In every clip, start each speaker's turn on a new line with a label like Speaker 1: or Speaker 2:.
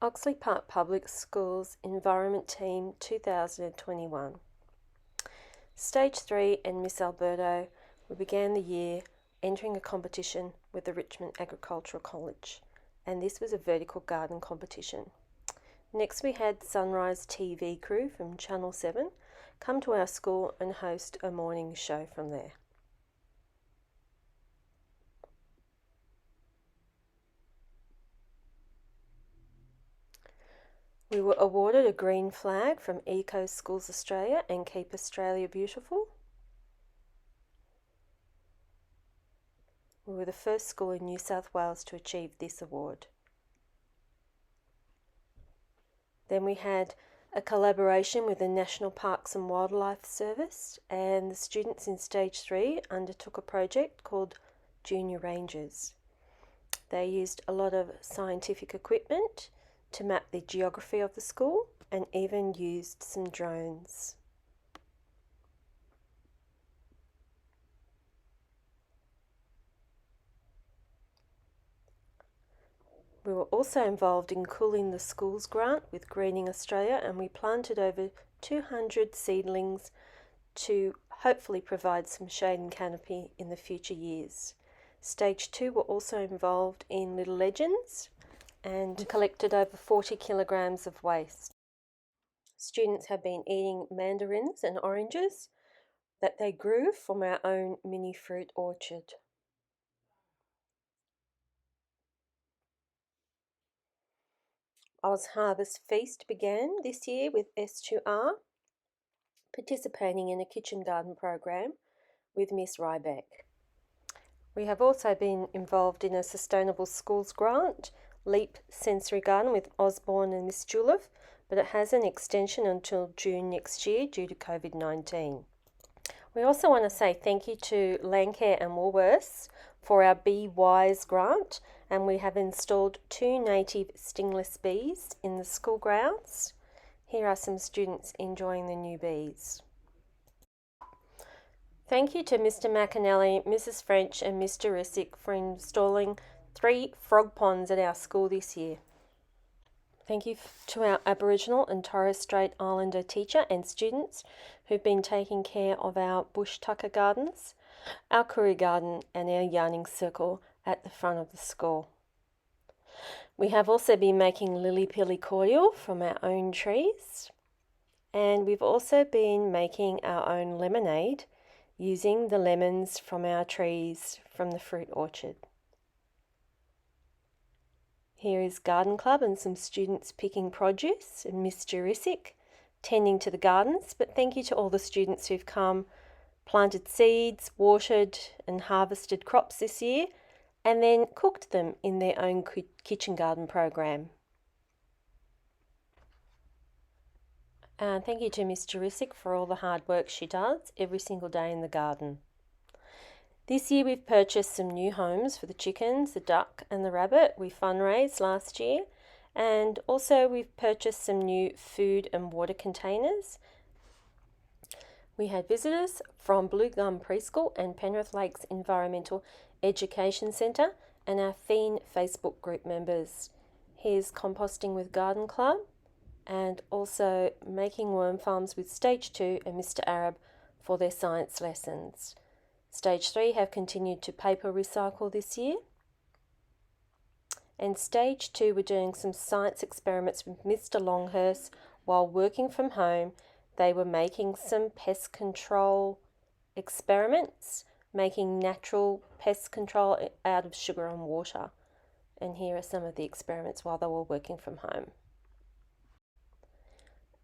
Speaker 1: Oxley Park Public Schools Environment Team 2021. Stage 3 and Miss Alberto, we began the year entering a competition with the Richmond Agricultural College, and this was a vertical garden competition. Next we had Sunrise TV crew from Channel 7 come to our school and host a morning show from there. We were awarded a green flag from Eco Schools Australia and Keep Australia Beautiful. We were the first school in New South Wales to achieve this award. Then we had a collaboration with the National Parks and Wildlife Service, and the students in Stage 3 undertook a project called Junior Rangers. They used a lot of scientific equipment to map the geography of the school and even used some drones. We were also involved in Cooling the Schools grant with Greening Australia, and we planted over 200 seedlings to hopefully provide some shade and canopy in the future years. Stage 2 were also involved in Little Legends and collected over 40 kilograms of waste. Students have been eating mandarins and oranges that they grew from our own mini fruit orchard. Oz Harvest Feast began this year with S2R participating in a kitchen garden program with Miss Ryback. We have also been involved in a Sustainable Schools grant, Leap Sensory Garden with Osborne and Miss Juleff, but it has an extension until June next year due to COVID-19. We also want to say thank you to Landcare and Woolworths for our Bee Wise grant, and we have installed 2 native stingless bees in the school grounds. Here are some students enjoying the new bees. Thank you to Mr. McAnally, Mrs. French and Mr. Rissick for installing 3 frog ponds at our school this year. Thank you to our Aboriginal and Torres Strait Islander teacher and students who've been taking care of our bush tucker gardens, our curry garden and our yarning circle at the front of the school. We have also been making lily pilly cordial from our own trees, and we've also been making our own lemonade using the lemons from our trees from the fruit orchard. Here is Garden Club and some students picking produce and Miss Jurassic tending to the gardens, but thank you to all the students who've come, planted seeds, watered and harvested crops this year, and then cooked them in their own kitchen garden program. Thank you to Miss Jurassic for all the hard work she does every single day in the garden. This year we've purchased some new homes for the chickens, the duck and the rabbit. We fundraised last year, and also we've purchased some new food and water containers. We had visitors from Blue Gum Preschool and Penrith Lakes Environmental Education Centre and our Fiend Facebook group members. Here's Composting with Garden Club and also Making Worm Farms with Stage 2 and Mr. Arab for their science lessons. Stage 3 have continued to paper recycle this year. And Stage 2 were doing some science experiments with Mr. Longhurst while working from home. They were making some pest control experiments, making natural pest control out of sugar and water. And here are some of the experiments while they were working from home.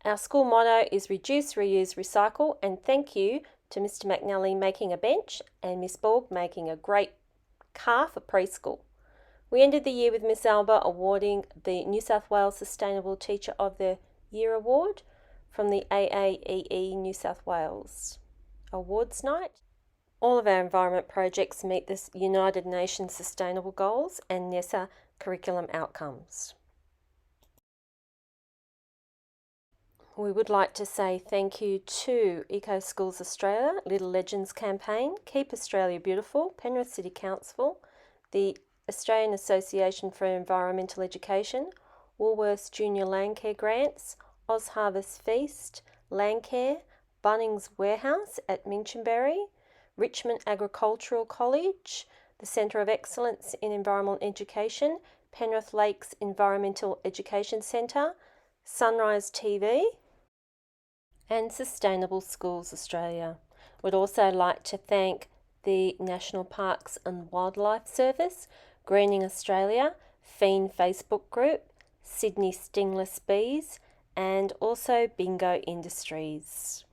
Speaker 1: Our school motto is Reduce, Reuse, Recycle, and thank you to Mr. McNally making a bench and Miss Borg making a great car for preschool. We ended the year with Miss Alba awarding the New South Wales Sustainable Teacher of the Year Award from the AAEE New South Wales Awards Night. All of our environment projects meet the United Nations Sustainable Goals and NESA curriculum outcomes. We would like to say thank you to Eco Schools Australia, Little Legends Campaign, Keep Australia Beautiful, Penrith City Council, the Australian Association for Environmental Education, Woolworths Junior Landcare Grants, Oz Harvest Feast, Landcare, Bunnings Warehouse at Minchinbury, Richmond Agricultural College, the Centre of Excellence in Environmental Education, Penrith Lakes Environmental Education Centre, Sunrise TV, and Sustainable Schools Australia. We'd also like to thank the National Parks and Wildlife Service, Greening Australia, Fiend Facebook group, Sydney Stingless Bees, and also Bingo Industries.